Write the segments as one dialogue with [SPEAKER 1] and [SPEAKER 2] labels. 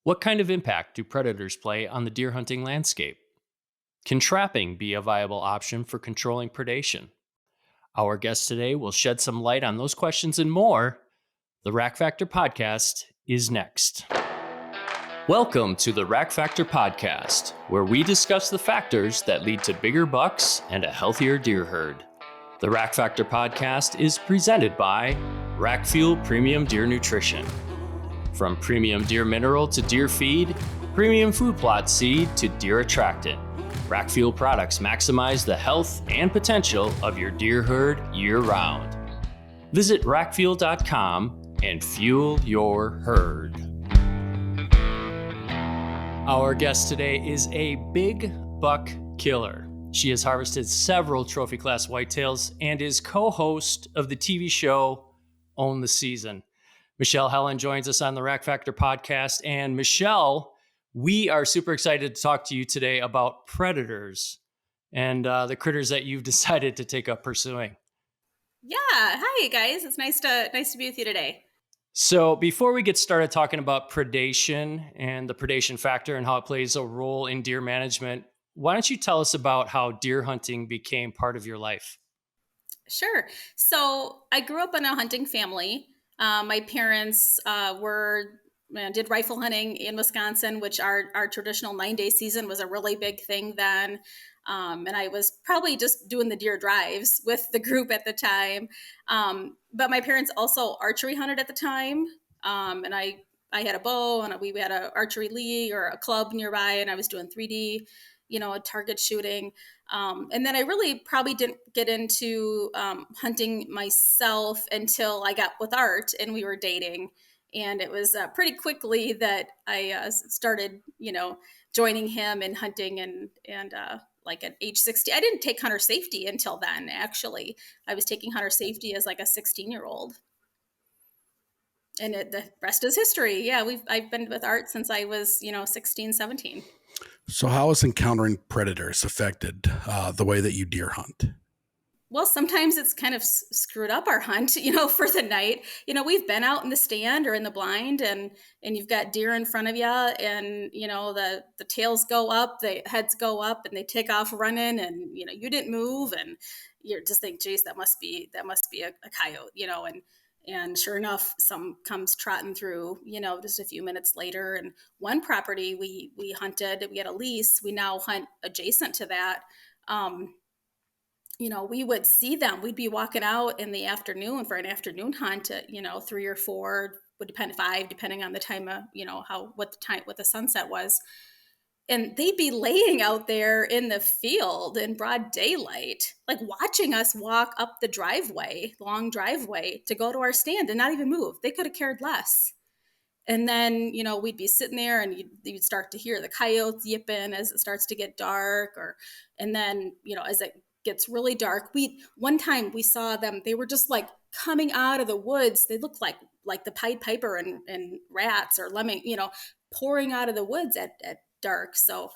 [SPEAKER 1] What kind of impact do predators play on the deer hunting landscape? Can trapping be a viable option for controlling predation? Our guest today will shed some light on those questions and more. The Rack Factor Podcast is next. Welcome to the Rack Factor Podcast, where we discuss the factors that lead to bigger bucks and a healthier deer herd. The Rack Factor Podcast is presented by Rack Fuel Premium Deer Nutrition. From premium deer mineral to deer feed, premium food plot seed to deer attractant, Rack Fuel products maximize the health and potential of your deer herd year-round. Visit rackfuel.com and fuel your herd. Our guest today is a big buck killer. She has harvested several trophy class whitetails and is co-host of the TV show Own the Season. Michelle Helin joins us on the Rack Factor podcast. And Michelle, we are super excited to talk to you today about predators and the critters that you've decided to take up pursuing.
[SPEAKER 2] Yeah. Hi, guys. It's nice to be with you today.
[SPEAKER 1] So before we get started talking about predation and the predation factor and how it plays a role in deer management, why don't you tell us about how deer hunting became part of your life?
[SPEAKER 2] Sure. So I grew up in a hunting family. My parents did rifle hunting in Wisconsin, which our traditional 9-day season was a really big thing then. And I was probably just doing the deer drives with the group at the time. But my parents also archery hunted at the time. And I had a bow and we had an archery league or a club nearby, and I was doing 3D, target shooting. And then I really probably didn't get into hunting myself until I got with Art and we were dating. And it was pretty quickly that I started, joining him in hunting and like at age 60. I didn't take hunter safety until then, actually. I was taking hunter safety as like a 16-year-old. And the rest is history. Yeah, I've been with Art since I was, 16, 17.
[SPEAKER 3] So how has encountering predators affected the way that you deer hunt?
[SPEAKER 2] Well, sometimes it's kind of screwed up our hunt, for the night. We've been out in the stand or in the blind and you've got deer in front of you and, the tails go up, the heads go up and they take off running and, you didn't move and you just think, geez, that must be a coyote, and sure enough, some comes trotting through, just a few minutes later. And one property we hunted, we had a lease, we now hunt adjacent to that. We would see them. We'd be walking out in the afternoon for an afternoon hunt at, 3 or 4, would depend 5, depending on the time of, what the sunset was. And they'd be laying out there in the field in broad daylight, like watching us walk up the long driveway to go to our stand and not even move. They could have cared less. And then, we'd be sitting there and you'd start to hear the coyotes yipping as it starts to get dark and then, as it gets really dark. One time we saw them, they were just like coming out of the woods. They looked like the Pied Piper and rats or lemming, pouring out of the woods at dark. So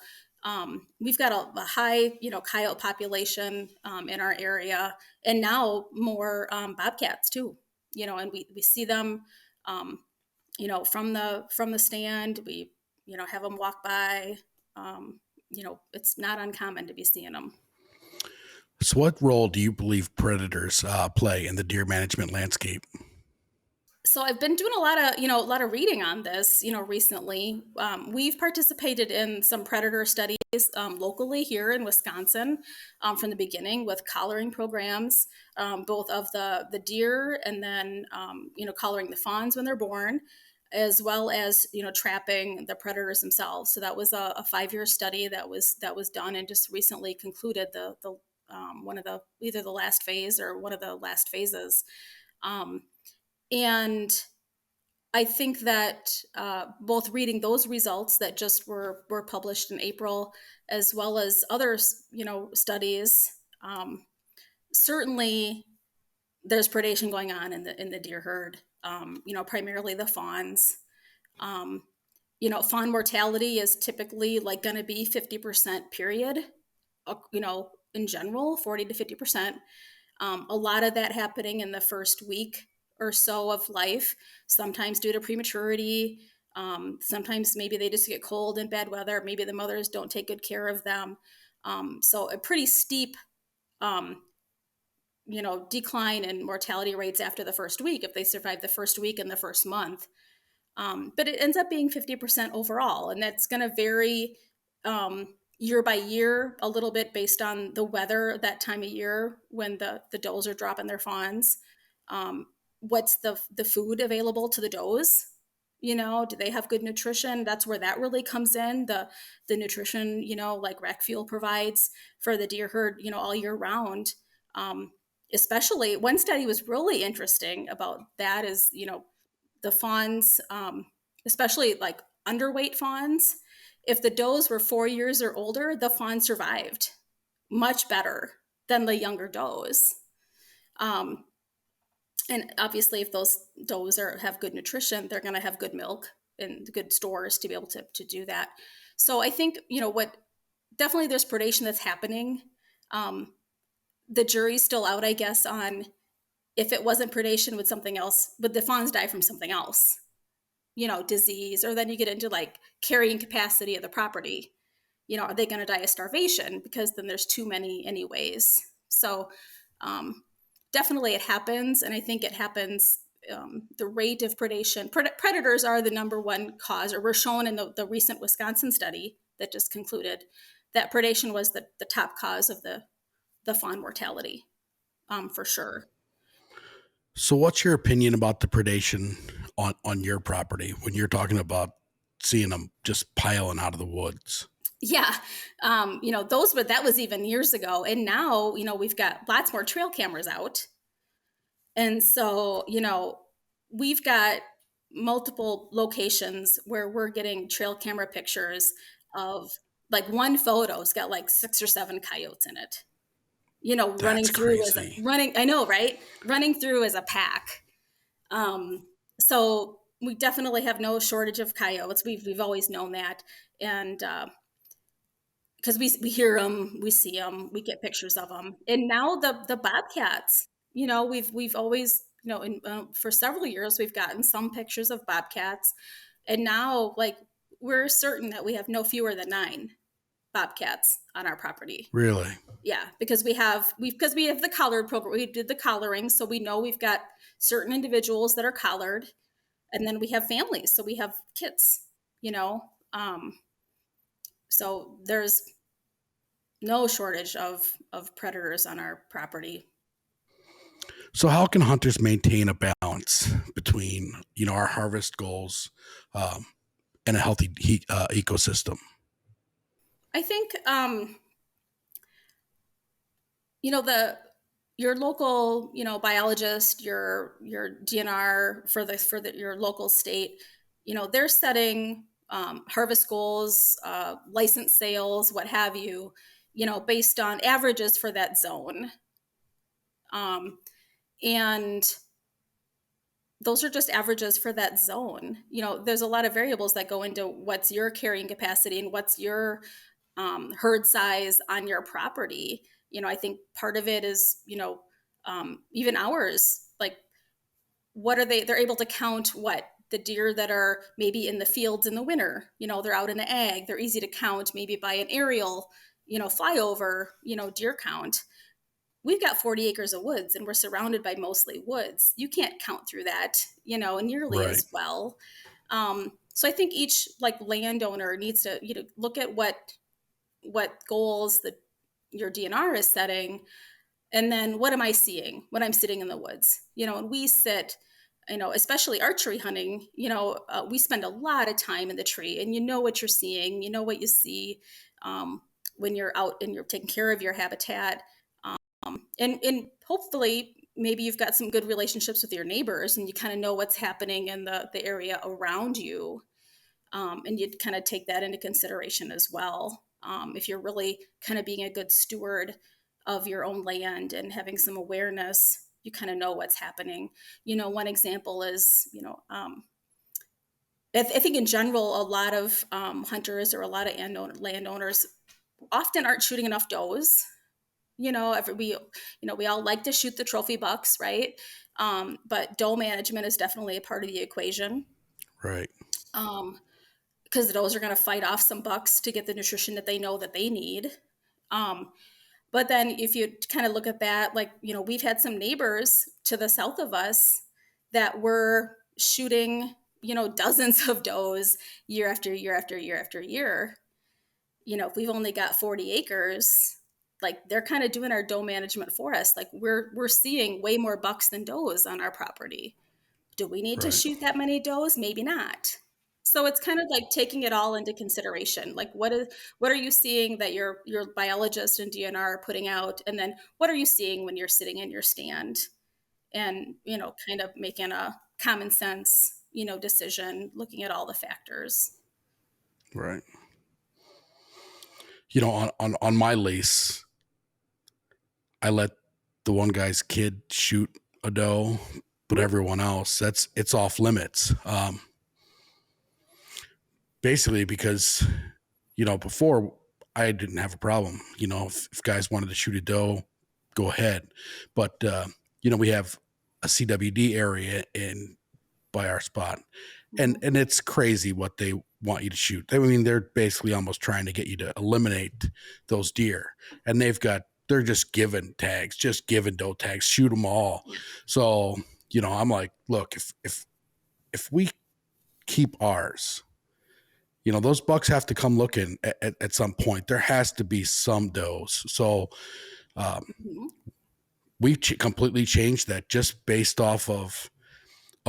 [SPEAKER 2] we've got a high, coyote population in our area, and now more bobcats too, and we see them, from the stand. We, have them walk by. It's not uncommon to be seeing them.
[SPEAKER 3] So what role do you believe predators play in the deer management landscape?
[SPEAKER 2] So I've been doing a lot of reading on this, recently. We've participated in some predator studies locally here in Wisconsin from the beginning with collaring programs, both of the deer and then, collaring the fawns when they're born, as well as, trapping the predators themselves. So that was a 5-year study that was done and just recently concluded the one of either the last phase or one of the last phases. And I think that both reading those results that just were published in April, as well as other, studies, certainly there's predation going on in the deer herd. Primarily the fawns. Fawn mortality is typically like going to be 50% period. In general, 40 to 50%. A lot of that happening in the first week or so of life, sometimes due to prematurity, Sometimes maybe they just get cold in bad weather. Maybe the mothers don't take good care of them. So a pretty steep, um, decline in mortality rates after the first week if they survive the first week and the first month. But it ends up being 50% overall, and that's going to vary year by year a little bit based on the weather that time of year when the does are dropping their fawns. Um, what's the food available to the does? Do they have good nutrition? That's where that really comes in. The nutrition, like rec fuel provides for the deer herd, all year round. Um, Especially one study was really interesting about that is, the fawns, especially like underweight fawns, if the does were 4 years or older, the fawn survived much better than the younger does. Um, and obviously, if those does have good nutrition, they're going to have good milk and good stores to be able to do that. So I think, what definitely there's predation that's happening. Um, the jury's still out, I guess, on if it wasn't predation, would something else, would the fawns die from something else? Disease, or then you get into like carrying capacity of the property. Are they going to die of starvation? Because then there's too many anyways. So definitely it happens. And I think it happens, the rate of predation, predators are the number one cause, or were shown in the recent Wisconsin study that just concluded that predation was the top cause of the fawn mortality, for sure.
[SPEAKER 3] So, what's your opinion about the predation on your property when you're talking about seeing them just piling out of the woods?
[SPEAKER 2] Yeah. That was even years ago. And now, we've got lots more trail cameras out. And so, we've got multiple locations where we're getting trail camera pictures of like one photo's got like 6 or 7 coyotes in it, running
[SPEAKER 3] That's
[SPEAKER 2] through
[SPEAKER 3] crazy.
[SPEAKER 2] I know, right? Running through as a pack. So we definitely have no shortage of coyotes. We've always known that. And, because we hear them, we see them, we get pictures of them, and now the bobcats. We've always, for several years we've gotten some pictures of bobcats, and now like we're certain that we have no fewer than 9 bobcats on our property.
[SPEAKER 3] Really?
[SPEAKER 2] Yeah, because we have the collared program. We did the collaring, so we know we've got certain individuals that are collared, and then we have families, so we have kits. You know, so there's no shortage of predators on our property.
[SPEAKER 3] So, how can hunters maintain a balance between our harvest goals um, and a healthy ecosystem?
[SPEAKER 2] I think the your local biologist, your DNR for your local state, they're setting harvest goals, license sales, what have you, based on averages for that zone. And those are just averages for that zone. There's a lot of variables that go into what's your carrying capacity and what's your herd size on your property. I think part of it is, even ours, like what are they're able to count what the deer that are maybe in the fields in the winter, they're out in the ag, they're easy to count maybe by an aerial, flyover, deer count. We've got 40 acres of woods and we're surrounded by mostly woods. You can't count through that, nearly
[SPEAKER 3] Right.
[SPEAKER 2] as well. So I think each like landowner needs to, look at what goals that your DNR is setting, and then what am I seeing when I'm sitting in the woods? And we sit, especially archery hunting, we spend a lot of time in the tree, and what you're seeing, what you see when you're out and you're taking care of your habitat. And hopefully maybe you've got some good relationships with your neighbors and you kind of know what's happening in the area around you. And you'd kind of take that into consideration as well. If you're really kind of being a good steward of your own land and having some awareness, you kind of know what's happening. One example is, I think in general, a lot of hunters or a lot of landowners often aren't shooting enough does. We all like to shoot the trophy bucks, right? But doe management is definitely a part of the equation.
[SPEAKER 3] Right.
[SPEAKER 2] because the does are going to fight off some bucks to get the nutrition that they know that they need. Um, but then if you kind of look at that, like, we've had some neighbors to the south of us that were shooting, dozens of does year after year after year after year. If we've only got 40 acres, like they're kind of doing our doe management for us. Like we're seeing way more bucks than does on our property. Do we need to
[SPEAKER 3] Right.
[SPEAKER 2] shoot that many does? Maybe not. So it's kind of like taking it all into consideration. Like what are you seeing that your biologist and DNR are putting out, and then what are you seeing when you're sitting in your stand, and kind of making a common sense decision, looking at all the factors.
[SPEAKER 3] Right. On my lease, I let the one guy's kid shoot a doe, but everyone else, it's off limits. Basically because, before I didn't have a problem. If guys wanted to shoot a doe, go ahead. But, we have a CWD area by our spot. And
[SPEAKER 2] Mhm.
[SPEAKER 3] it's crazy what they want you to shoot. I mean, they're basically almost trying to get you to eliminate those deer. And they're just giving tags, just giving doe tags, shoot them all.
[SPEAKER 2] Yeah.
[SPEAKER 3] So, I'm like, look, if we keep ours, those bucks have to come looking at some point. There has to be some does. So
[SPEAKER 2] Mhm.
[SPEAKER 3] we completely changed that just based off of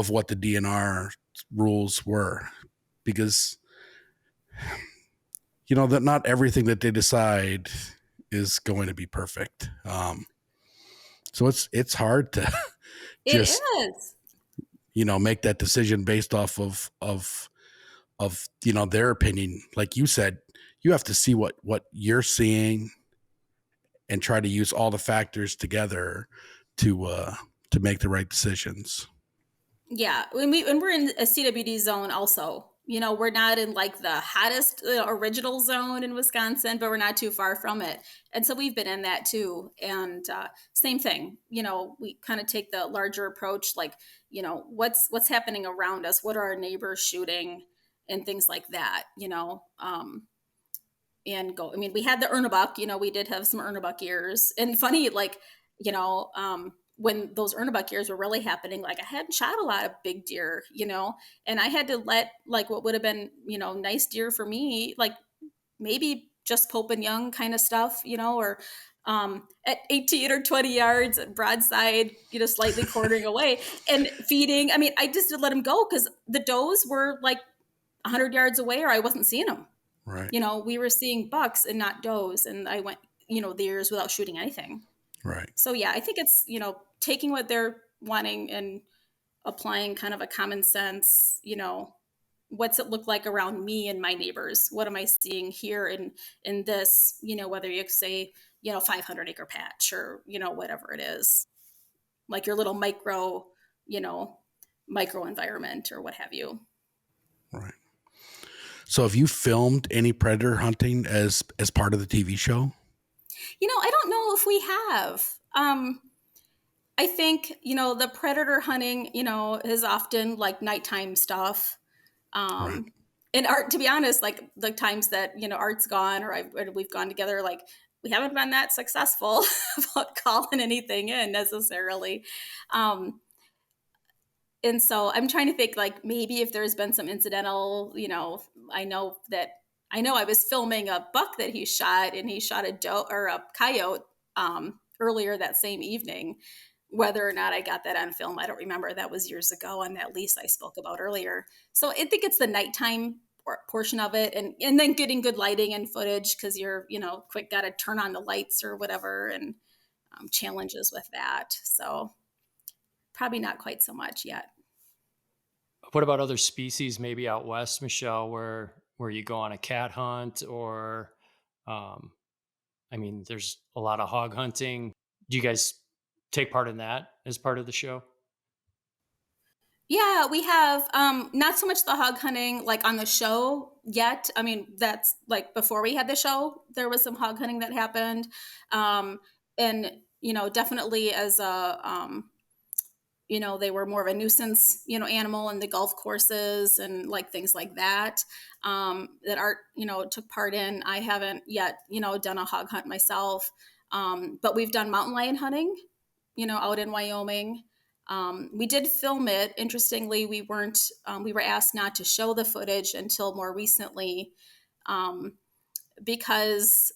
[SPEAKER 3] what the DNR rules were, because that not everything that they decide is going to be perfect. So it's hard to
[SPEAKER 2] It
[SPEAKER 3] just
[SPEAKER 2] is.
[SPEAKER 3] make that decision based off of their opinion. Like you said, you have to see what you're seeing and try to use all the factors together to make the right decisions.
[SPEAKER 2] Yeah, when we're in a CWD zone, also, we're not in like the hottest original zone in Wisconsin, but we're not too far from it, and so we've been in that too. And same thing, we kind of take the larger approach, like what's happening around us, what are our neighbors shooting, and things like that. And go. I mean, we had the Ernebuck, we did have some Ernebuck years. And funny, like, when those Ernebuck years were really happening, like I hadn't shot a lot of big deer, and I had to let like what would have been, nice deer for me, like maybe just Pope and Young kind of stuff, or at 18 or 20 yards broadside, slightly quartering away and feeding. I mean, I just did let them go because the does were like 100 yards away or I wasn't seeing them.
[SPEAKER 3] Right.
[SPEAKER 2] We were seeing bucks and not does, and I went, the years without shooting anything.
[SPEAKER 3] Right.
[SPEAKER 2] So yeah, I think it's, taking what they're wanting and applying kind of a common sense, what's it look like around me and my neighbors? What am I seeing here in this, whether you say, 500 acre patch or, whatever it is, like your little you know, micro environment or what have you.
[SPEAKER 3] Right. So have you filmed any predator hunting as part of the TV show?
[SPEAKER 2] I don't know if we have. I think, the predator hunting, is often like nighttime stuff.
[SPEAKER 3] Right.
[SPEAKER 2] Um, and Art, to be honest, like the times that, Art's gone or we've gone together, like we haven't been that successful about calling anything in necessarily. Um, and so I'm trying to think like maybe if there's been some incidental, I know that I was filming a buck that he shot and he shot a doe or a coyote earlier that same evening. Whether or not I got that on film, I don't remember. That was years ago on that lease I spoke about earlier. So I think it's the nighttime portion of it, and then getting good lighting and footage because you're quick got to turn on the lights or whatever, and challenges with that. So probably not quite so much yet.
[SPEAKER 1] What about other species, maybe out west, Michelle, where you go on a cat hunt or, um, I mean, there's a lot of hog hunting. Do you guys take part in that as part of the show?
[SPEAKER 2] Yeah, we have not so much the hog hunting like on the show yet. I mean, that's like before we had the show, there was some hog hunting that happened. And definitely as a they were more of a nuisance, animal in the golf courses and like things like that, that Art, took part in. I haven't yet, done a hog hunt myself. But we've done mountain lion hunting, out in Wyoming. We did film it. Interestingly, we were asked not to show the footage until more recently, because,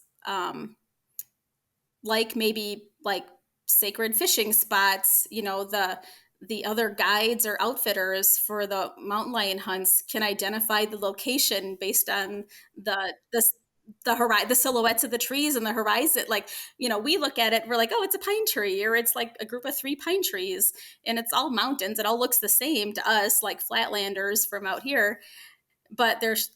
[SPEAKER 2] like maybe like sacred fishing spots, the other guides or outfitters for the mountain lion hunts can identify the location based on the silhouettes of the trees and the horizon. Like, we look at it, we're like, oh, it's a pine tree, or it's like a group of 3 pine trees, and it's all mountains. It all looks the same to us, like flatlanders from out here. But there's,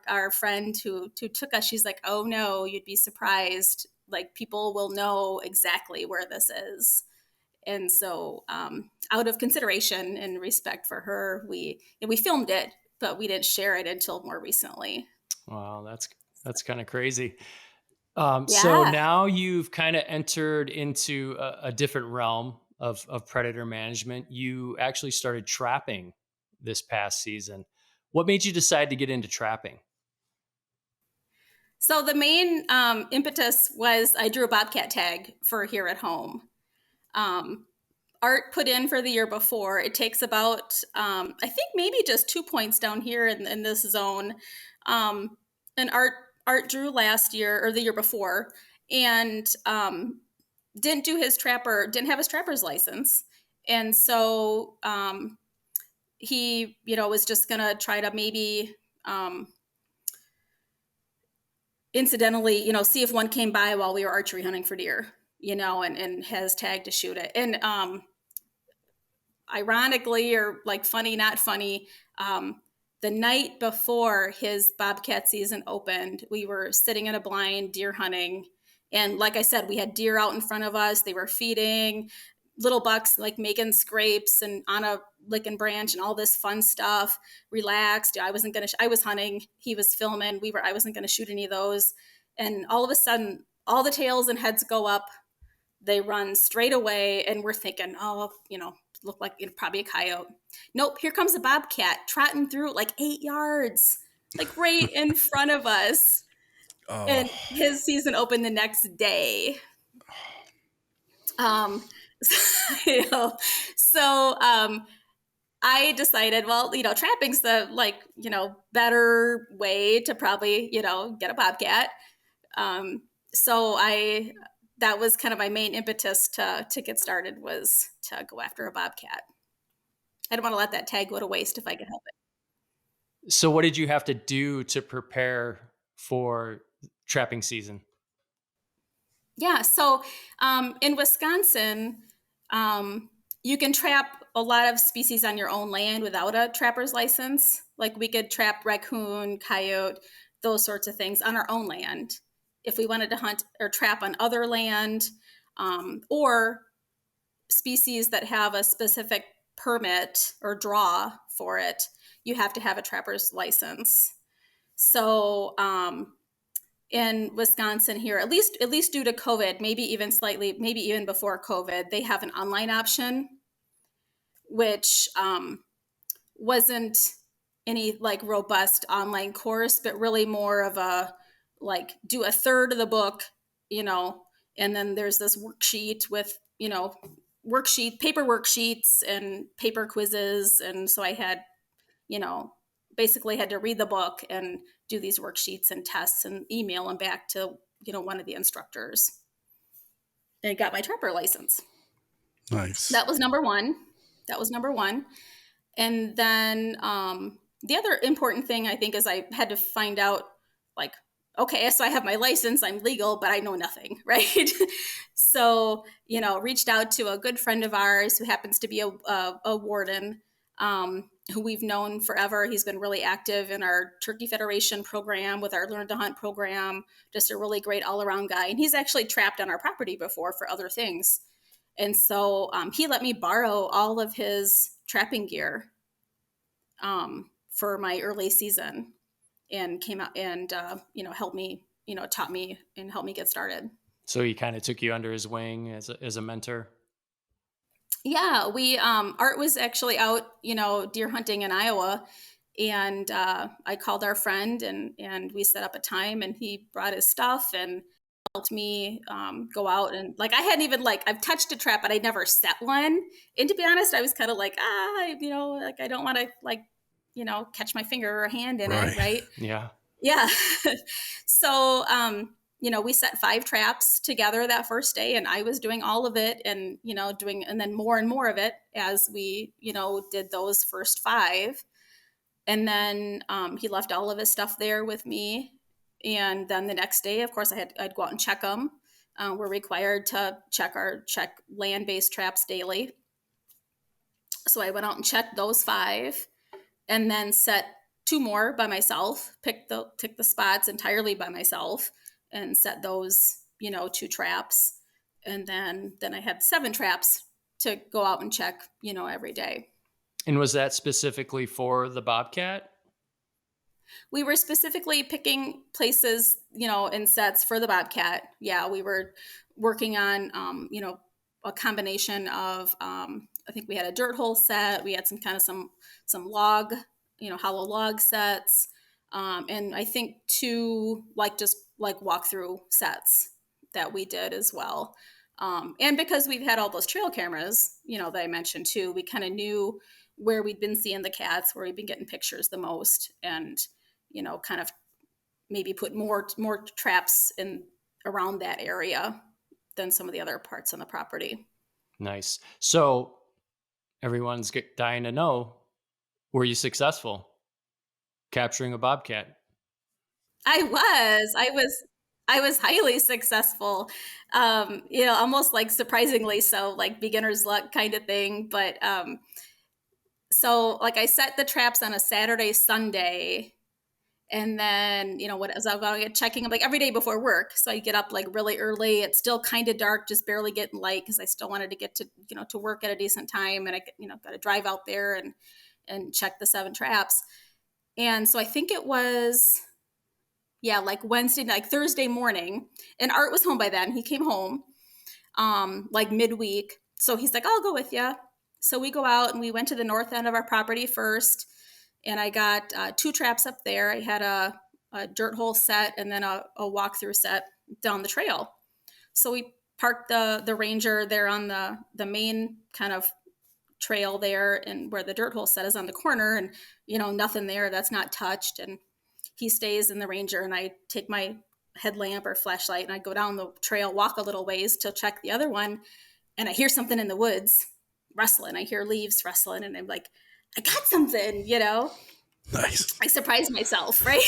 [SPEAKER 2] our friend who took us, she's like, oh no, you'd be surprised. Like, people will know exactly where this is. And so, out of consideration and respect for her, we filmed it, but we didn't share it until more recently.
[SPEAKER 1] Wow, that's kind of crazy. So
[SPEAKER 2] Yeah.
[SPEAKER 1] now you've kind of entered into a different realm of predator management. You actually started trapping this past season. What made you decide to get into trapping?
[SPEAKER 2] So the main impetus was I drew a bobcat tag for here at home. Um, Art put in for the year before. It takes about, I think maybe just 2 points down here in this zone. Um, and Art drew last year or the year before, and didn't have his trapper's license, and so he, was just gonna try to maybe, incidentally, see if one came by while we were archery hunting for deer, and has tagged to shoot it. And ironically, or like funny, not funny, the night before his bobcat season opened, we were sitting in a blind deer hunting. And like I said, we had deer out in front of us. They were feeding, little bucks like making scrapes and on a licking branch and all this fun stuff. Relaxed. I was hunting. He was filming. I wasn't going to shoot any of those. And all of a sudden, all the tails and heads go up. They run straight away, and we're thinking, oh, look like probably a coyote. Nope, here comes a bobcat trotting through like 8 yards, like right in front of us.
[SPEAKER 3] Oh,
[SPEAKER 2] And his season opened the next day. Um, so I decided, well, trapping's the better way to probably get a bobcat. Um, so I That was kind of my main impetus to get started, was to go after a bobcat. I don't want to let that tag go to waste if I can help it.
[SPEAKER 1] So what did you have to do to prepare for trapping season?
[SPEAKER 2] Yeah. So in Wisconsin, you can trap a lot of species on your own land without a trapper's license. Like, we could trap raccoon, coyote, those sorts of things on our own land. If we wanted to hunt or trap on other land, or species that have a specific permit or draw for it, you have to have a trapper's license. So in Wisconsin here, at least due to COVID, maybe even before COVID, they have an online option, which wasn't any like robust online course, but really more of a, like, do a third of the book, and then there's this worksheet with, paper worksheets and paper quizzes. And so I had, you know, basically had to read the book and do these worksheets and tests and email them back to, one of the instructors, and got my trapper license.
[SPEAKER 3] nice.
[SPEAKER 2] That was number one. That was number one. And then the other important thing, I think, is I had to find out, like, okay, so I have my license, I'm legal, but I know nothing, right? So, reached out to a good friend of ours who happens to be a warden, who we've known forever. He's been really active in our Turkey Federation program with our Learn to Hunt program, just a really great all around guy. And he's actually trapped on our property before for other things. And so he let me borrow all of his trapping gear for my early season, and came out and, helped me, taught me and helped me get started.
[SPEAKER 1] So he kind of took you under his wing as a mentor.
[SPEAKER 2] Yeah, we Art was actually out, deer hunting in Iowa, and I called our friend, and we set up a time, and he brought his stuff and helped me go out, and like I hadn't even like I've touched a trap, but I'd never set one. And to be honest, I was kind of like like I don't want to like catch my finger or hand in it,
[SPEAKER 3] Right.
[SPEAKER 2] right?
[SPEAKER 1] Yeah.
[SPEAKER 2] Yeah. So, we set 5 traps together that first day, and I was doing all of it, and, and then more and more of it as we, did those first 5. And then he left all of his stuff there with me. And then the next day, of course, I'd go out and check them. We're required to check land-based traps daily. So I went out and checked those 5, and then set 2 more by myself, pick the spots entirely by myself, and set those 2 traps. And then I had 7 traps to go out and check every day.
[SPEAKER 1] And was that specifically for the bobcat?
[SPEAKER 2] We were specifically picking places, in sets for the bobcat. Yeah, we were working on, a combination of. I think we had a dirt hole set. We had some log, hollow log sets, and I think 2 like just like walkthrough sets that we did as well. And because we've had all those trail cameras, that I mentioned too, we kind of knew where we'd been seeing the cats, where we'd been getting pictures the most, and kind of maybe put more traps in around that area than some of the other parts on the property.
[SPEAKER 1] Nice. So everyone's dying to know, were you successful capturing a bobcat?
[SPEAKER 2] I was highly successful. Almost like surprisingly so, like beginner's luck kind of thing. But so like I set the traps on a Saturday, Sunday, and then, what as I was going to checking them like every day before work. So I get up like really early. It's still kind of dark, just barely getting light because I still wanted to get to work at a decent time. And I, got to drive out there and check the 7 traps. And so I think it was, yeah, like Wednesday, like Thursday morning. And Art was home by then. He came home like midweek. So he's like, I'll go with you. So we go out and we went to the north end of our property first, and I got 2 traps up there. I had a dirt hole set and then a walkthrough set down the trail. So we parked the Ranger there on the main kind of trail there, and where the dirt hole set is on the corner, and nothing there that's not touched. And he stays in the Ranger, and I take my headlamp or flashlight and I go down the trail, walk a little ways to check the other one, and I hear something in the woods rustling. I hear leaves rustling, and I'm like, I got something.
[SPEAKER 3] Nice.
[SPEAKER 2] I surprised myself, right?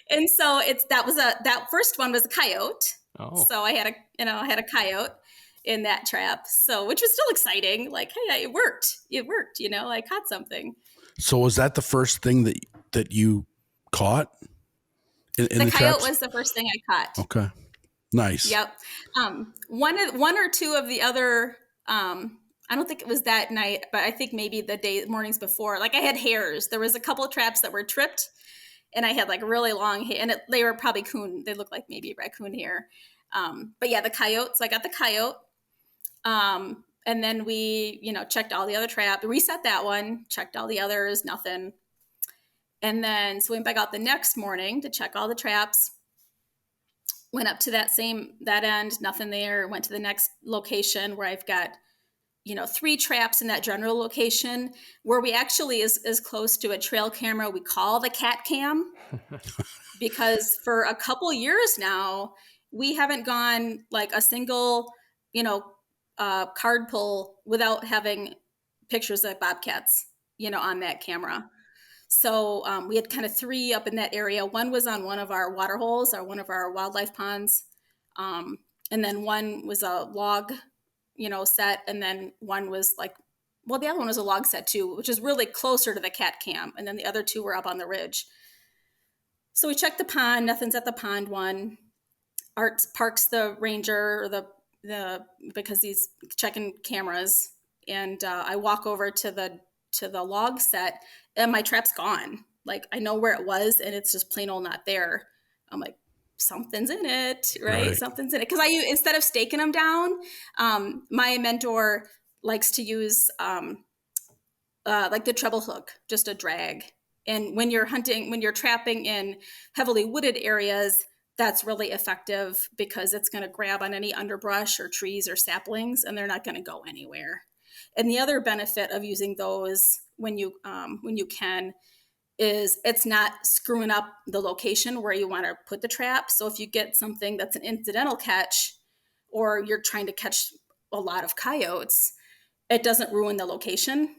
[SPEAKER 2] And so that first one was a coyote.
[SPEAKER 1] Oh,
[SPEAKER 2] So I had a coyote in that trap. So, which was still exciting. Like, hey, it worked. It worked. I caught something.
[SPEAKER 3] So was that the first thing that you caught in
[SPEAKER 2] The
[SPEAKER 3] the
[SPEAKER 2] coyote
[SPEAKER 3] traps?
[SPEAKER 2] was the first thing I caught.
[SPEAKER 3] Okay. Nice.
[SPEAKER 2] Yep. One or two of the other. I don't think it was that night, but I think maybe the mornings before. Like I had hares. There was a couple of traps that were tripped, and I had like really long hair, and they were probably coon. They looked like maybe raccoon hair. But yeah, the coyote. So I got the coyote. And then we, checked all the other traps, reset that one, checked all the others, nothing. And then so we went back out the next morning to check all the traps. Went up to that end, nothing there. Went to the next location where I've got 3 traps in that general location, where we actually is close to a trail camera we call the cat cam, because for a couple years now we haven't gone like a single card pull without having pictures of bobcats on that camera. So we had kind of 3 up in that area. One was on one of our water holes, or one of our wildlife ponds, and then one was a log set. And then one was like, well, the other one was a log set too, which is really closer to the cat cam. And then the other 2 were up on the ridge. So we checked the pond. Nothing's at the pond one. Art parks the Ranger, or the because he's checking cameras. And I walk over to the log set, and my trap's gone. Like I know where it was, and it's just plain old not there. I'm like, something's in it, right?
[SPEAKER 3] Right.
[SPEAKER 2] Something's in it. Because instead of staking them down, my mentor likes to use like the treble hook, just a drag. And when you're trapping in heavily wooded areas, that's really effective because it's going to grab on any underbrush or trees or saplings, and they're not going to go anywhere. And the other benefit of using those when you can is it's not screwing up the location where you want to put the trap. So if you get something that's an incidental catch, or you're trying to catch a lot of coyotes, it doesn't ruin the location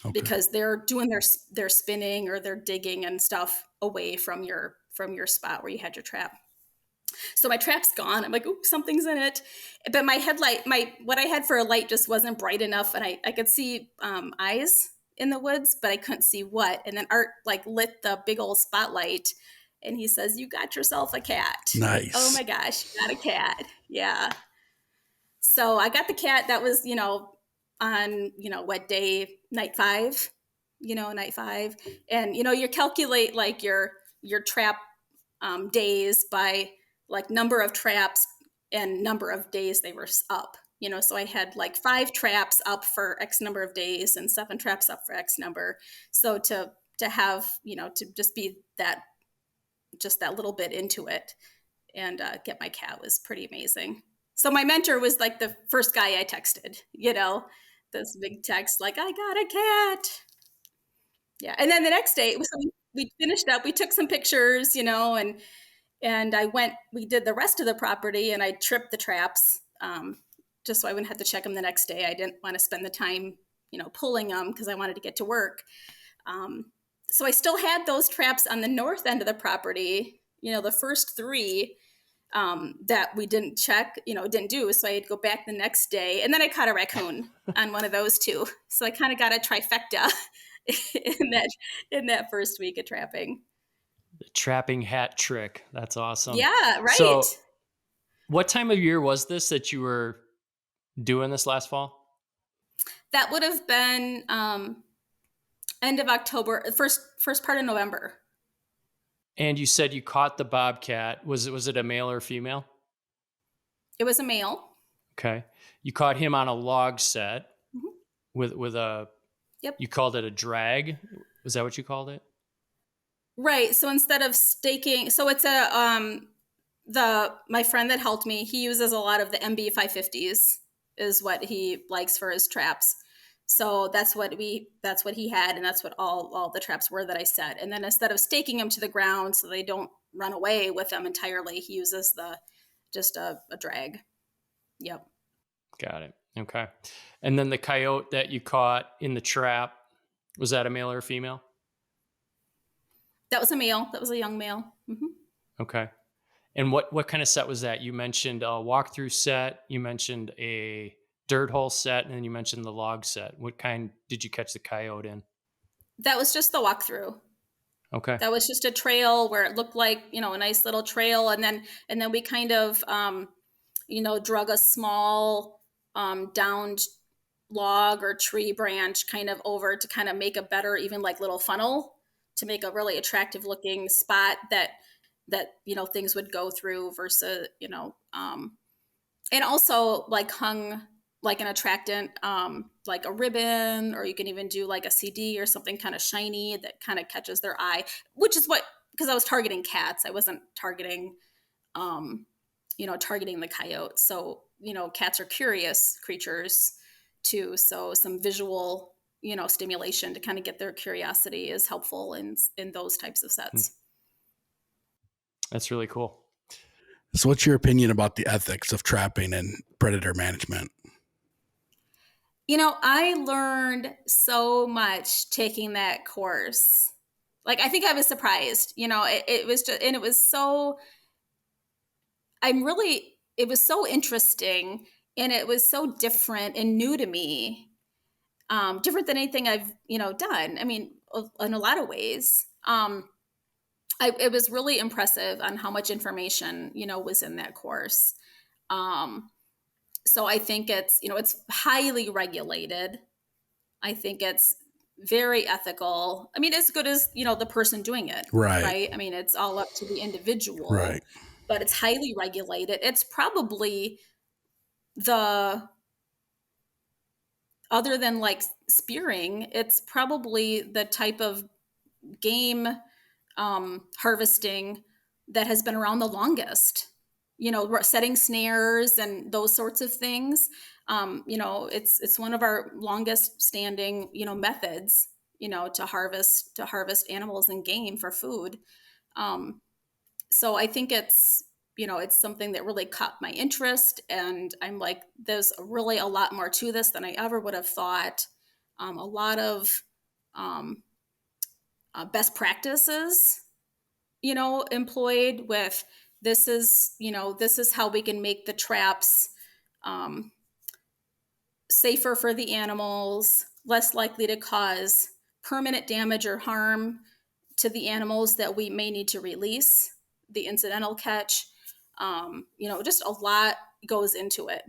[SPEAKER 3] Okay.
[SPEAKER 2] because they're doing their spinning or they're digging and stuff away from your spot where you had your trap. So my trap's gone. I'm like, ooh, something's in it. But my headlight, what I had for a light just wasn't bright enough, and I could see eyes in the woods, but I couldn't see what. And then Art like lit the big old spotlight, and he says, "You got yourself a cat." Oh
[SPEAKER 3] Nice.
[SPEAKER 2] my gosh, you got a cat. Yeah. So I got the cat. That was, on, what day, night 5, night 5. And, you calculate like your trap days by like number of traps and number of days they were up. So I had like 5 traps up for X number of days and 7 traps up for X number. So to have, to just be just that little bit into it and get my cat was pretty amazing. So my mentor was like the first guy I texted, this big text like, I got a cat. Yeah. And then the next day, so we finished up, we took some pictures, and we did the rest of the property, and I tripped the traps just so I wouldn't have to check them the next day. I didn't want to spend the time, pulling them because I wanted to get to work. So I still had those traps on the north end of the property, the first 3 that we didn't check, didn't do. So I'd go back the next day, and then I caught a raccoon on one of those too. So I kind of got a trifecta in that first week of trapping.
[SPEAKER 1] The trapping hat trick. That's awesome.
[SPEAKER 2] Yeah, right.
[SPEAKER 1] So, what time of year was this that you were doing this last fall?
[SPEAKER 2] That would have been end of October, first part of November.
[SPEAKER 1] And you said you caught the bobcat. Was it a male or female?
[SPEAKER 2] It was a male.
[SPEAKER 1] Okay. You caught him on a log set
[SPEAKER 2] Mhm.
[SPEAKER 1] with a
[SPEAKER 2] Yep.
[SPEAKER 1] you called it a drag. Was that what you called it?
[SPEAKER 2] Right. So instead of staking, so it's my friend that helped me, he uses a lot of the MB550s is what he likes for his traps. So that's what he had, and that's what all the traps were that I set. And then instead of staking them to the ground so they don't run away with them entirely, he uses just a drag. Yep.
[SPEAKER 1] Got it. Okay. And then the coyote that you caught in the trap, was that a male or a female?
[SPEAKER 2] That was a male. That was a young male. Mm-hmm.
[SPEAKER 1] Okay. And what kind of set was that? You mentioned a walkthrough set, you mentioned a dirt hole set, and then you mentioned the log set. What kind did you catch the coyote in?
[SPEAKER 2] That was just the walkthrough.
[SPEAKER 1] Okay.
[SPEAKER 2] That was just a trail where it looked like, a nice little trail. And then we kind of, drug a small downed log or tree branch kind of over to kind of make a better, even like little funnel to make a really attractive looking spot that things would go through versus, and also like hung like an attractant, like a ribbon, or you can even do like a CD or something kind of shiny that kind of catches their eye, which is because I was targeting cats. I wasn't targeting, targeting the coyote. So, cats are curious creatures too. So some visual, stimulation to kind of get their curiosity is helpful in those types of sets.
[SPEAKER 1] That's really cool.
[SPEAKER 3] So what's your opinion about the ethics of trapping and predator management?
[SPEAKER 2] I learned so much taking that course. Like, I think I was surprised, it was just, and it was so, it was so interesting, and it was so different and new to me, different than anything I've, done. I mean, in a lot of ways. It was really impressive on how much information, was in that course. So I think it's highly regulated. I think it's very ethical. I mean, as good as, the person doing it.
[SPEAKER 3] Right.
[SPEAKER 2] Right. I mean, it's all up to the individual.
[SPEAKER 3] Right.
[SPEAKER 2] but it's highly regulated. It's probably the, other than like spearing, it's probably the type of game harvesting that has been around the longest. Setting snares and those sorts of things. It's one of our longest standing methods. To harvest animals and game for food. So I think it's something that really caught my interest, and I'm like, there's really a lot more to this than I ever would have thought. A lot of um, best practices employed with, this is how we can make the traps um, safer for the animals, less likely to cause permanent damage or harm to the animals that we may need to release, the incidental catch. Just a lot goes into it.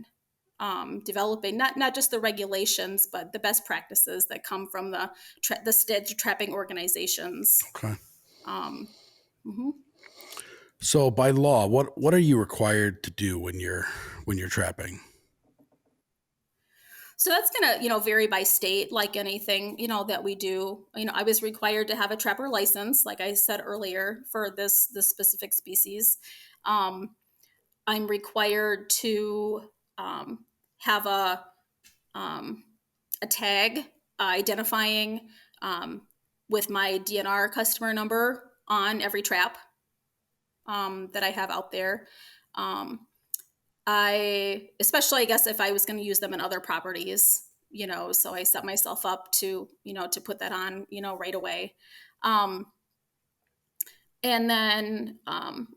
[SPEAKER 2] Developing not just the regulations, but the best practices that come from the state trapping organizations.
[SPEAKER 3] Okay.
[SPEAKER 2] Um, mhm.
[SPEAKER 3] So by law, what are you required to do when you're trapping?
[SPEAKER 2] So that's going to, vary by state, like anything, that we do. I was required to have a trapper license, like I said earlier, for this specific species. Um, I'm required to have a tag identifying with my DNR customer number on every trap that I have out there. Especially, I guess, if I was going to use them in other properties, so I set myself up to put that on, right away. Um, and then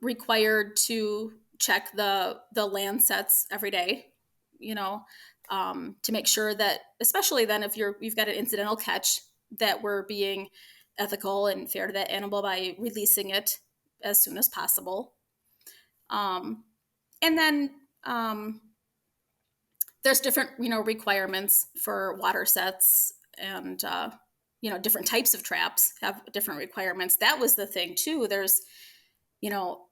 [SPEAKER 2] required to check the land sets every day, to make sure that, especially then if you've got an incidental catch, that we're being ethical and fair to that animal by releasing it as soon as possible. And then there's different requirements for water sets, and different types of traps have different requirements. That was the thing too. There's you know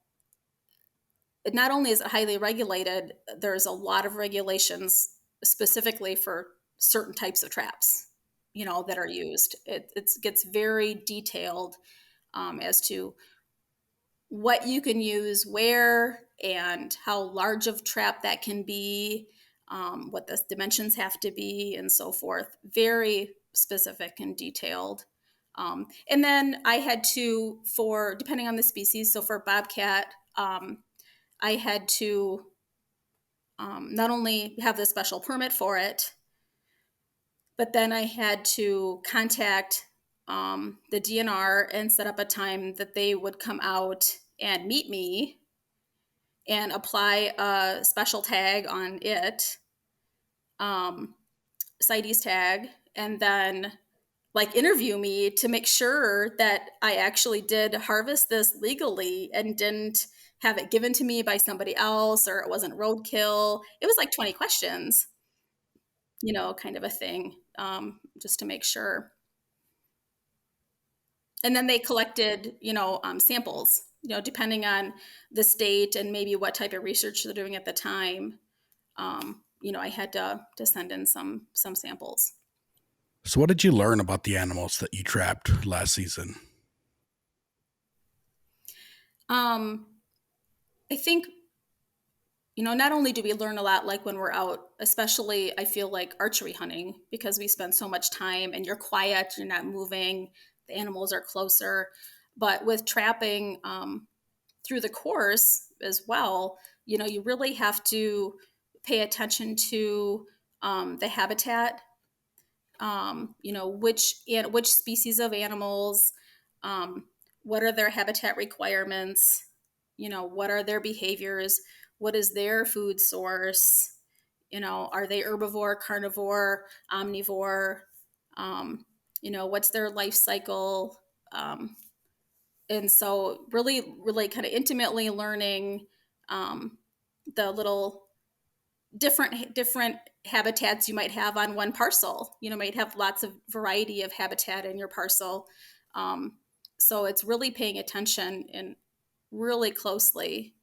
[SPEAKER 2] not only is it highly regulated, there's a lot of regulations specifically for certain types of traps that are used. It gets very detailed as to what you can use where and how large of trap that can be, what the dimensions have to be, and so forth. Very specific and detailed. And then I had to, for depending on the species, so for bobcat, I had to not only have the special permit for it, but then I had to contact the DNR and set up a time that they would come out and meet me and apply a special tag on it, CITES tag, and then like interview me to make sure that I actually did harvest this legally and didn't have it given to me by somebody else, or it wasn't roadkill. It was like 20 questions, kind of a thing, just to make sure. And then they collected, samples, depending on the state and maybe what type of research they're doing at the time. I had to send in some samples.
[SPEAKER 3] So what did you learn about the animals that you trapped last season?
[SPEAKER 2] I think, not only do we learn a lot, like when we're out, especially I feel like archery hunting, because we spend so much time and you're quiet, you're not moving, the animals are closer. But with trapping through the course as well, you really have to pay attention to the habitat, which species of animals, what are their habitat requirements, what are their behaviors, what is their food source, are they herbivore, carnivore, omnivore, what's their life cycle, and so really kind of intimately learning the little different habitats you might have on one parcel. Might have lots of variety of habitat in your parcel. So it's really paying attention and really closely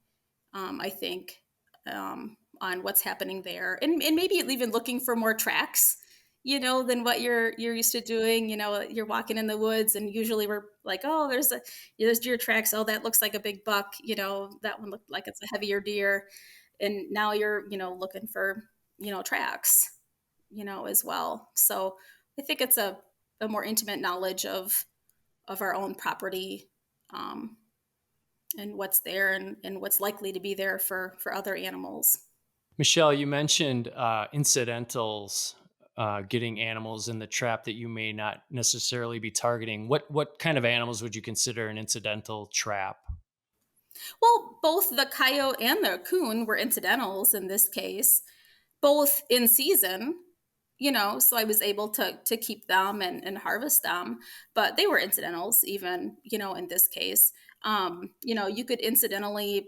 [SPEAKER 2] I think, on what's happening there, and maybe even looking for more tracks, than what you're used to doing. You're walking in the woods, and usually we're like, oh, there's deer tracks. Oh, that looks like a big buck. That one looked like it's a heavier deer, and now you're looking for tracks, as well. So I think it's a more intimate knowledge of our own property. Um, and what's there, and what's likely to be there for other animals.
[SPEAKER 1] Michelle, you mentioned incidentals, getting animals in the trap that you may not necessarily be targeting. What kind of animals would you consider an incidental trap?
[SPEAKER 2] Well, both the coyote and the coon were incidentals in this case, both in season. So I was able to keep them and harvest them, but they were incidentals even, in this case. You could incidentally,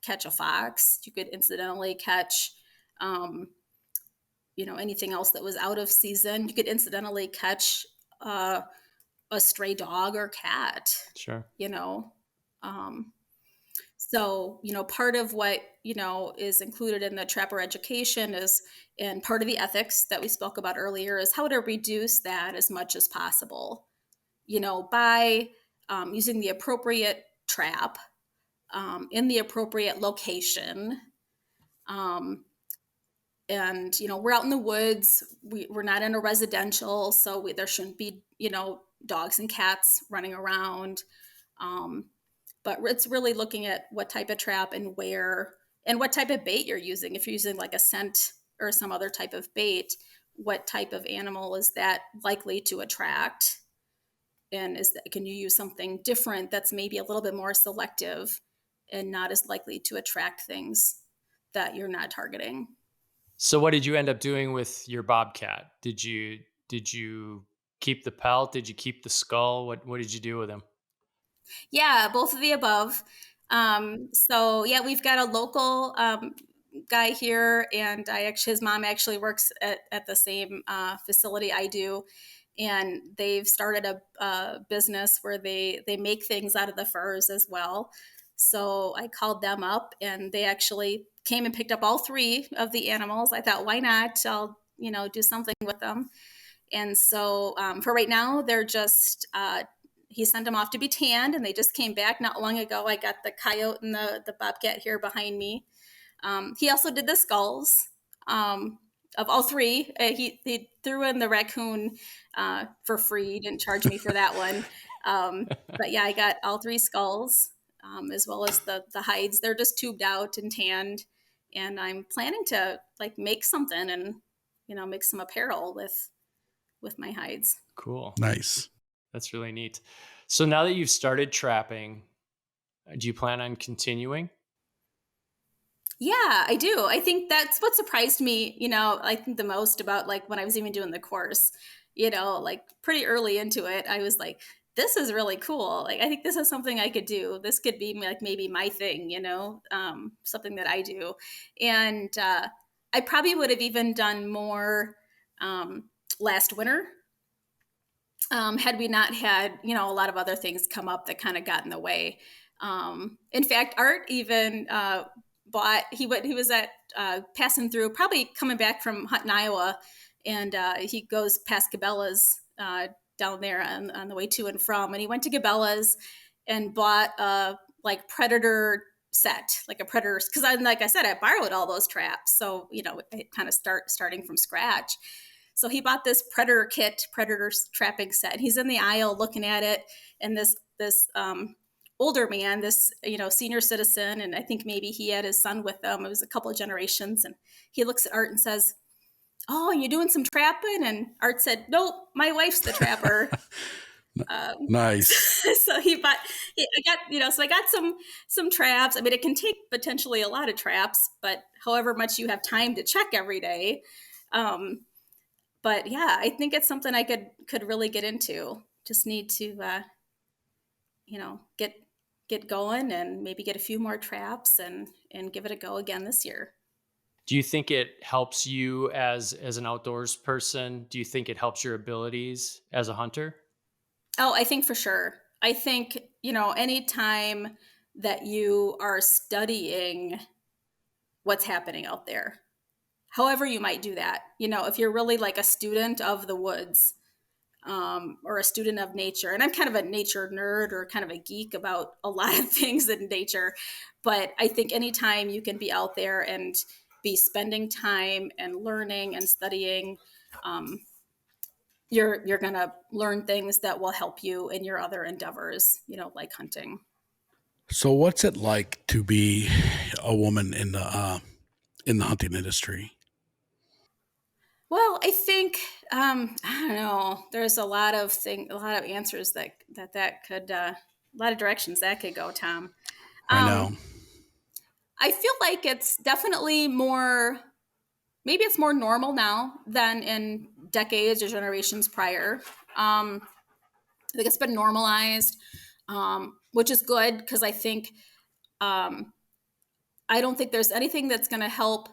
[SPEAKER 2] catch a fox. You could incidentally catch, um, anything else that was out of season. You could incidentally catch uh, a stray dog or cat,
[SPEAKER 1] Sure.
[SPEAKER 2] you know. Um, so, part of what, is included in the trapper education is, and part of the ethics that we spoke about earlier, is how to reduce that as much as possible, by using the appropriate trap in the appropriate location. Um, and we're out in the woods, we're not in a residential, so there shouldn't be dogs and cats running around. Um, but it's really looking at what type of trap and where, and what type of bait you're using. If you're using like a scent or some other type of bait, what type of animal is that likely to attract, and can you use something different that's maybe a little bit more selective and not as likely to attract things that you're not targeting.
[SPEAKER 1] So what did you end up doing with your bobcat? Did you keep the pelt? Did you keep the skull? What did you do with him?
[SPEAKER 2] Yeah, both of the above. So yeah, we've got a local guy here, and his mom actually works at the same facility I do, and they've started a business where they make things out of the furs as well. So I called them up, and they actually came and picked up all three of the animals. I thought, why not? I'll do something with them. And so for right now, they're just, he sent them off to be tanned, and they just came back not long ago. I got the coyote and the bobcat here behind me. He also did the skulls of all three. He threw in the raccoon for free. He didn't charge me for that one. But yeah, I got all three skulls, as well as the hides. They're just tubed out and tanned. And I'm planning to like make something and, make some apparel with my hides.
[SPEAKER 1] Cool.
[SPEAKER 3] Nice.
[SPEAKER 1] That's really neat. So now that you've started trapping, do you plan on continuing?
[SPEAKER 2] Yeah, I do. I think that's what surprised me, I think the most about like when I was even doing the course, like pretty early into it, I was like, this is really cool. Like, I think this is something I could do. This could be like maybe my thing, something that I do. And I probably would have even done more last winter, had we not had, a lot of other things come up that kind of got in the way. In fact, Art even he was at passing through, probably coming back from hunting Iowa, and he goes past Cabela's down there on the way to and from, and he went to Cabela's and bought a like predator set, like a predator, because like I said, I borrowed all those traps, so it kind of starting from scratch. So he bought this predator kit, predator trapping set. He's in the aisle looking at it, and this older man, this senior citizen, and I think maybe he had his son with him. It was a couple of generations, and he looks at Art and says, "Oh, you doing some trapping?" And Art said, "Nope, my wife's the trapper."
[SPEAKER 3] Nice.
[SPEAKER 2] So I got some traps. I mean, it can take potentially a lot of traps, but however much you have time to check every day. Um, but yeah, I think it's something I could really get into. Just need to get going and maybe get a few more traps and give it a go again this year.
[SPEAKER 1] Do you think it helps you as an outdoors person? Do you think it helps your abilities as a hunter?
[SPEAKER 2] Oh, I think for sure. I think, anytime that you are studying what's happening out there. However, you might do that. If you're really like a student of the woods, or a student of nature. And I'm kind of a nature nerd or kind of a geek about a lot of things in nature. But I think anytime you can be out there and be spending time and learning and studying, um, you're going to learn things that will help you in your other endeavors, like hunting.
[SPEAKER 3] So, what's it like to be a woman in the hunting industry?
[SPEAKER 2] Well, I think I don't know. There's a lot of answers that could, a lot of directions that could go, Tom.
[SPEAKER 3] I know.
[SPEAKER 2] Um, I feel like it's definitely more, maybe it's more normal now than in decades or generations prior. I think it's been normalized, which is good because um, I don't think there's anything that's going to help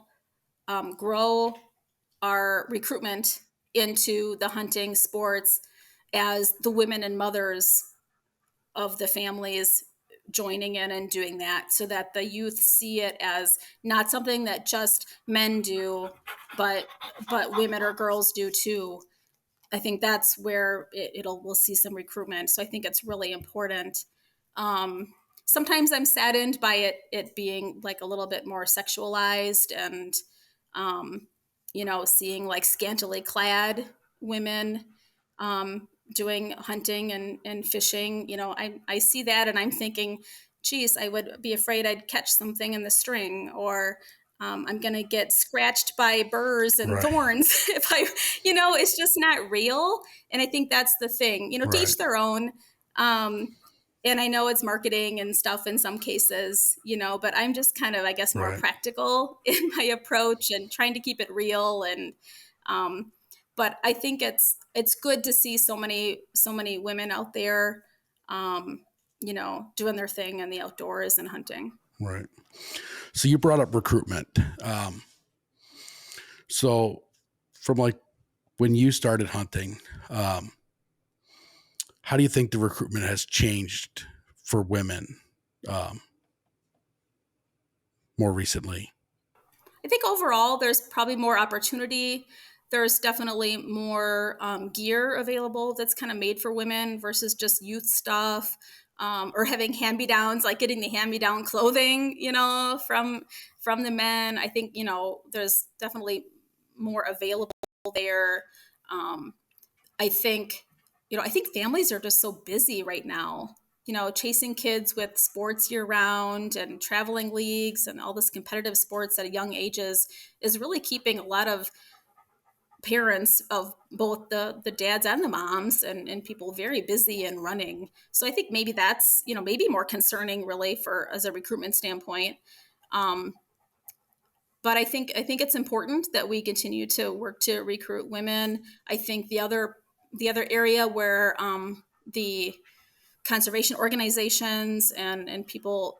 [SPEAKER 2] grow our recruitment into the hunting sports as the women and mothers of the families joining in and doing that, so that the youth see it as not something that just men do, but women or girls do too. I think that's where we'll see some recruitment. So I think it's really important. Um, Sometimes I'm saddened by it being like a little bit more sexualized, and um, seeing like scantily clad women doing hunting and fishing. I see that and I'm thinking, geez, I would be afraid I'd catch something in the string, or I'm going to get scratched by burrs and
[SPEAKER 3] Right.
[SPEAKER 2] thorns if it's just not real. And I think that's the thing, to
[SPEAKER 3] Right.
[SPEAKER 2] each their own. And I know it's marketing and stuff in some cases, but I'm just kind of, I guess, more
[SPEAKER 3] Right.
[SPEAKER 2] practical in my approach and trying to keep it real. And, but I think it's good to see so many women out there, doing their thing in the outdoors and hunting.
[SPEAKER 3] Right. So you brought up recruitment. So from like when you started hunting, how do you think the recruitment has changed for women um, more recently?
[SPEAKER 2] I think overall, there's probably more opportunity. There's definitely more gear available that's kind of made for women versus just youth stuff, or having hand-me-downs, like getting the hand-me-down clothing, from the men. I think there's definitely more available there. Um, I think families are just so busy right now, chasing kids with sports year round and traveling leagues and all this competitive sports at young ages is really keeping a lot of parents of both the dads and the moms and people very busy and running. So I think maybe that's, maybe more concerning really for as a recruitment standpoint. Um, but I think it's important that we continue to work to recruit women. I think the other area where the conservation organizations and people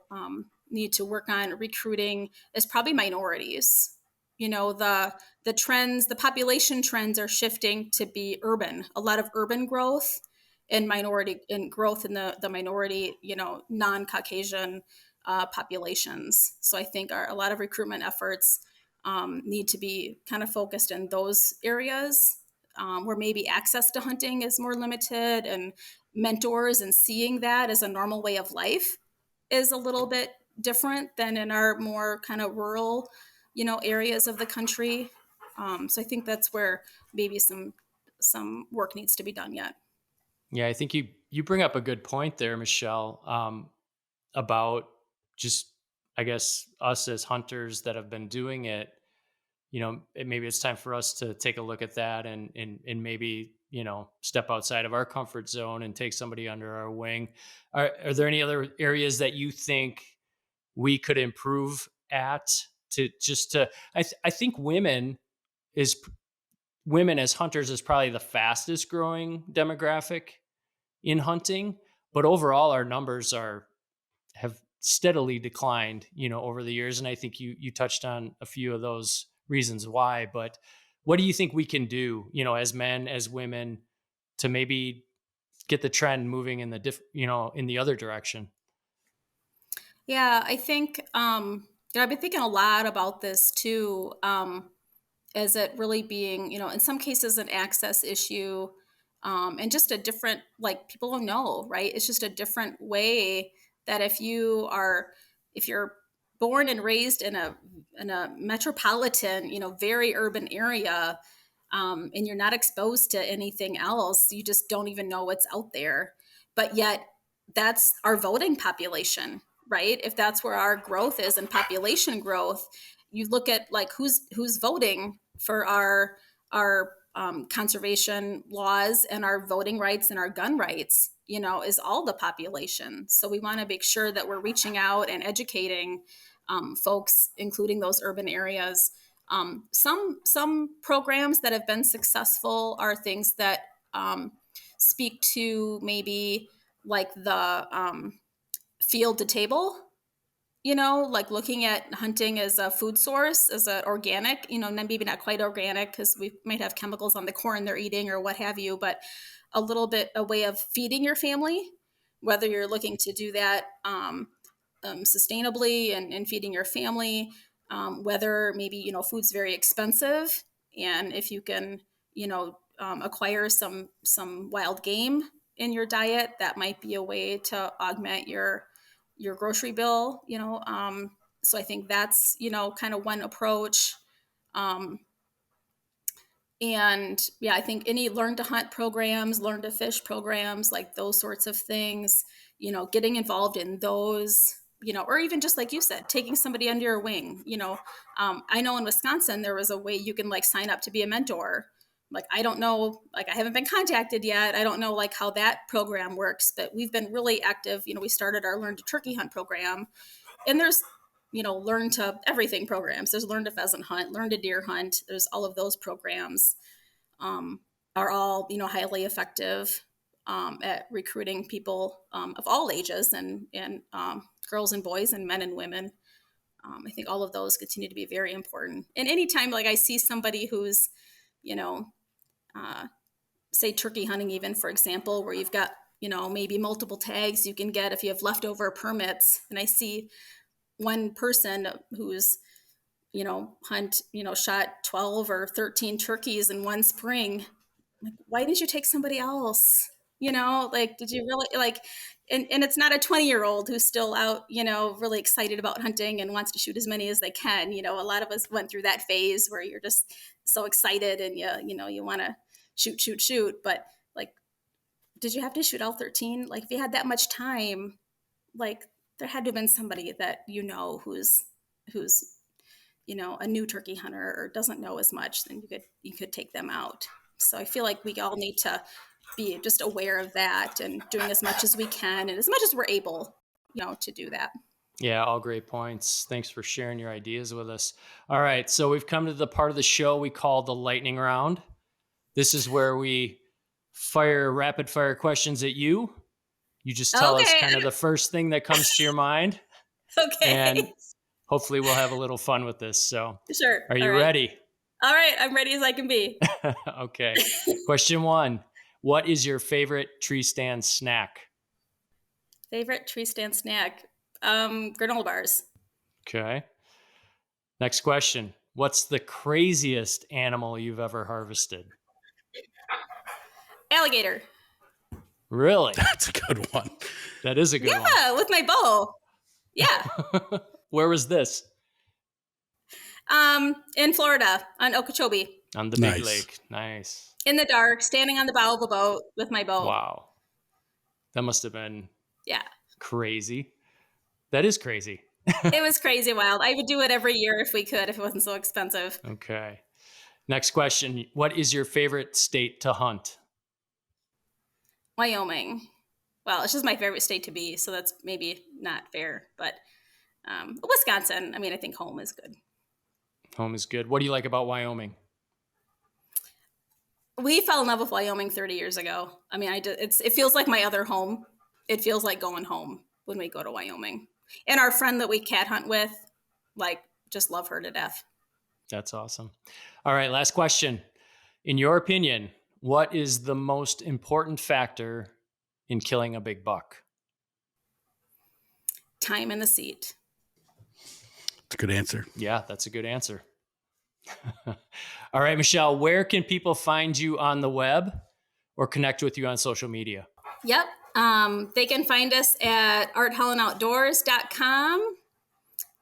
[SPEAKER 2] need to work on recruiting is probably minorities. The trends, the population trends are shifting to be urban. A lot of urban growth and minority and growth in the minority, non-Caucasian populations. So I think a lot of recruitment efforts need to be kind of focused in those areas, where maybe access to hunting is more limited, and mentors and seeing that as a normal way of life is a little bit different than in our more kind of rural, areas of the country. So I think that's where maybe some work needs to be done yet.
[SPEAKER 1] Yeah, I think you bring up a good point there, Michelle, about just, I guess, us as hunters that have been doing it. Maybe it's time for us to take a look at that and maybe step outside of our comfort zone and take somebody under our wing. Are there any other areas that you think we could improve at to just to? I think is women as hunters is probably the fastest growing demographic in hunting, but overall our numbers are have steadily declined, over the years. And I think you touched on a few of those reasons why. But what do you think we can do, as men, as women, to maybe get the trend moving in the in the other direction?
[SPEAKER 2] Yeah, I think I've been thinking a lot about this too. As it really being, in some cases an access issue, and just a different, like, people don't know, right? It's just a different way that if you're born and raised in a metropolitan, very urban area, and you're not exposed to anything else, you just don't even know what's out there. But yet, that's our voting population, right? If that's where our growth is and population growth, you look at like who's voting for our conservation laws and our voting rights and our gun rights, is all the population. So we want to make sure that we're reaching out and educating folks, including those urban areas. Some programs that have been successful are things that speak to maybe like the field to table, like looking at hunting as a food source, as an organic, maybe not quite organic because we might have chemicals on the corn they're eating or what have you, but a little bit a way of feeding your family, whether you're looking to do that sustainably and feeding your family, whether maybe, food's very expensive. And if you can, acquire some wild game in your diet, that might be a way to augment your grocery bill, so I think that's, kind of one approach. Um, and yeah, I think any learn to hunt programs, learn to fish programs, like those sorts of things, getting involved in those, or even just like you said, taking somebody under your wing. I know in Wisconsin, there was a way you can like sign up to be a mentor. Like, I don't know, like I haven't been contacted yet. I don't know like how that program works, but we've been really active. We started our Learn to Turkey Hunt program, and there's, learn to everything programs. There's learn to pheasant hunt, learn to deer hunt. There's all of those programs, are all, highly effective at recruiting people of all ages, and girls and boys and men and women. I think all of those continue to be very important. And anytime like I see somebody who's, you know, uh, say turkey hunting, even for example, where you've got, maybe multiple tags you can get if you have leftover permits. And I see one person who's, shot 12 or 13 turkeys in one spring. Like, why didn't you take somebody else? Like, did you really like, and it's not a 20-year-old who's still out, really excited about hunting and wants to shoot as many as they can. A lot of us went through that phase where you're just so excited and you want to shoot. But like, did you have to shoot all 13? Like, if you had that much time, like, there had to have been somebody that, who's a new turkey hunter or doesn't know as much, then you could take them out. So I feel like we all need to be just aware of that and doing as much as we can and as much as we're able, to do that.
[SPEAKER 1] Yeah, all great points. Thanks for sharing your ideas with us. All right, so we've come to the part of the show we call the lightning round. This is where we fire rapid fire questions at you. You just tell us
[SPEAKER 2] Okay.
[SPEAKER 1] kind of the first thing that comes to your mind, and
[SPEAKER 2] Okay.
[SPEAKER 1] hopefully we'll have a little fun with this. So,
[SPEAKER 2] Sure.
[SPEAKER 1] are
[SPEAKER 2] All
[SPEAKER 1] you
[SPEAKER 2] right.
[SPEAKER 1] ready?
[SPEAKER 2] All right. I'm ready as I can be.
[SPEAKER 1] Okay. Question 1. What is your favorite tree stand snack?
[SPEAKER 2] Favorite tree stand snack? Granola bars.
[SPEAKER 1] Okay. Next question. What's the craziest animal you've ever harvested?
[SPEAKER 2] Alligator.
[SPEAKER 1] Really?
[SPEAKER 3] That's a good one.
[SPEAKER 1] That is a good one.
[SPEAKER 2] Yeah, with my bow. Yeah.
[SPEAKER 1] Where was this?
[SPEAKER 2] In Florida on Okeechobee.
[SPEAKER 1] On the big
[SPEAKER 3] Nice.
[SPEAKER 1] lake. Nice.
[SPEAKER 2] In the dark, standing on the bow of a boat with my bow.
[SPEAKER 1] Wow. That must have been
[SPEAKER 2] Yeah.
[SPEAKER 1] crazy. That is crazy.
[SPEAKER 2] It was crazy wild. I would do it every year if we could, if it wasn't so expensive.
[SPEAKER 1] Okay. Next question. What is your favorite state to hunt?
[SPEAKER 2] Wyoming. Well, it's just my favorite state to be, so that's maybe not fair. But Wisconsin, I mean, I think home is good.
[SPEAKER 1] Home is good. What do you like about Wyoming?
[SPEAKER 2] We fell in love with Wyoming 30 years ago. I mean, it feels like my other home. It feels like going home when we go to Wyoming. And our friend that we cat hunt with, like, just love her to death.
[SPEAKER 1] That's awesome. All right, last question. In your opinion, what is the most important factor in killing a big buck?
[SPEAKER 2] time in the seat.
[SPEAKER 3] It's a good answer.
[SPEAKER 1] Yeah, that's a good answer. All right, Michelle, where can people find you on the web or connect with you on social media?
[SPEAKER 2] Yep. They can find us at arthelinoutdoors.com,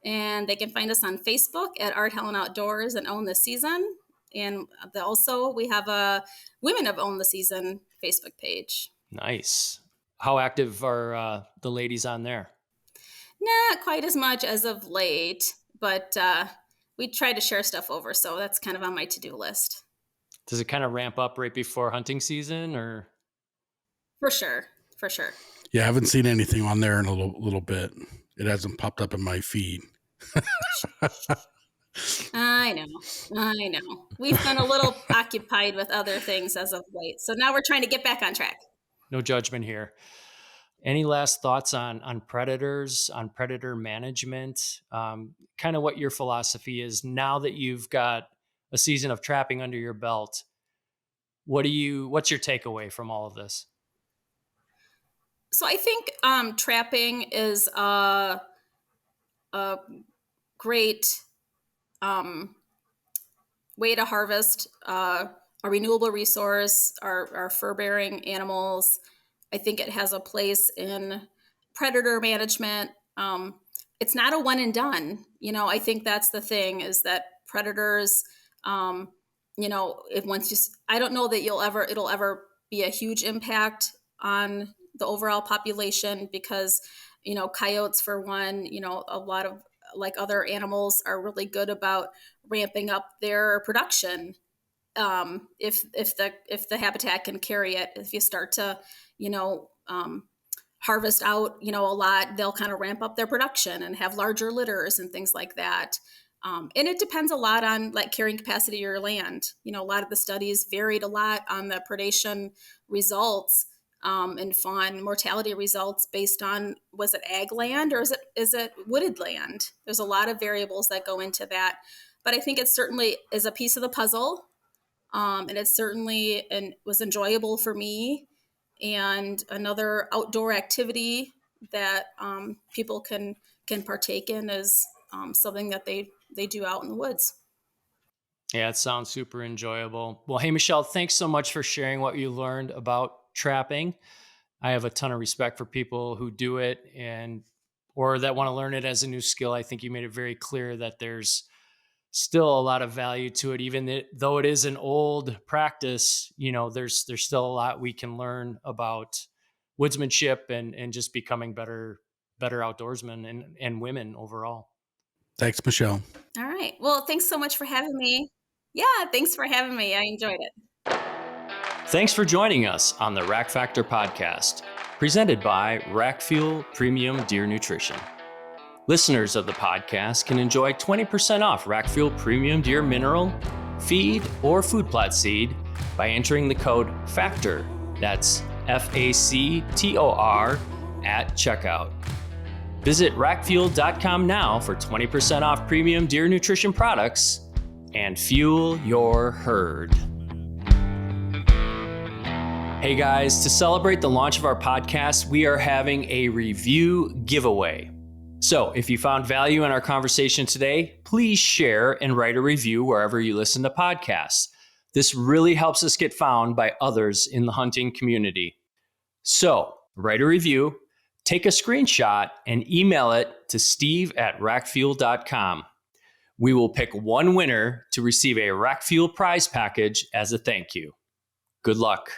[SPEAKER 2] and they can find us on Facebook at Art Helin Outdoors and Own the Season. And also we have a Women of Own the Season Facebook page.
[SPEAKER 1] Nice. How active are the ladies on there?
[SPEAKER 2] Not quite as much as of late, but we try to share stuff over. So that's kind of on my to-do list.
[SPEAKER 1] Does it kind of ramp up right before hunting season, or?
[SPEAKER 2] For sure. For sure.
[SPEAKER 3] Yeah, I haven't seen anything on there in a little bit. It hasn't popped up in my feed.
[SPEAKER 2] I know. We've been a little occupied with other things as of late. So now we're trying to get back on track.
[SPEAKER 1] No judgment here. Any last thoughts on predators, on predator management? Kind of what your philosophy is now that you've got a season of trapping under your belt. What's your takeaway from all of this?
[SPEAKER 2] So I think trapping is a great way to harvest a renewable resource, our fur-bearing animals. I think it has a place in predator management. It's not a one and done. I think that's the thing, is that predators, if once you, I don't know that it'll ever be a huge impact on the overall population, because, coyotes, for one, a lot of, like other animals, are really good about ramping up their production. If the habitat can carry it, if you start to, harvest out, a lot, they'll kind of ramp up their production and have larger litters and things like that. And it depends a lot on like carrying capacity of your land. A lot of the studies varied a lot on the predation results, and fawn mortality results based on, was it ag land or is it wooded land? There's a lot of variables that go into that, but I think it certainly is a piece of the puzzle. And it certainly was enjoyable for me, and another outdoor activity that people can partake in is something that they do out in the woods.
[SPEAKER 1] Yeah, it sounds super enjoyable. Well, hey, Michelle, thanks so much for sharing what you learned about trapping. I have a ton of respect for people who do it or that want to learn it as a new skill. I think you made it very clear that there's still a lot of value to it, even though it is an old practice. There's still a lot we can learn about woodsmanship and just becoming better outdoorsmen and women overall.
[SPEAKER 3] Thanks, Michelle.
[SPEAKER 2] All right. Well, thanks so much for having me. Yeah, thanks for having me. I enjoyed it.
[SPEAKER 1] Thanks for joining us on the Rack Factor podcast, presented by Rack Fuel Premium Deer Nutrition. Listeners of the podcast can enjoy 20% off Rack Fuel Premium Deer Mineral, Feed, or Food Plot Seed by entering the code FACTOR, that's FACTOR, at checkout. Visit rackfuel.com now for 20% off premium deer nutrition products and fuel your herd. Hey guys, to celebrate the launch of our podcast, we are having a review giveaway. So if you found value in our conversation today, please share and write a review wherever you listen to podcasts. This really helps us get found by others in the hunting community. So write a review, take a screenshot, and email it to steve@rackfuel.com. We will pick one winner to receive a Rack Fuel prize package as a thank you. Good luck.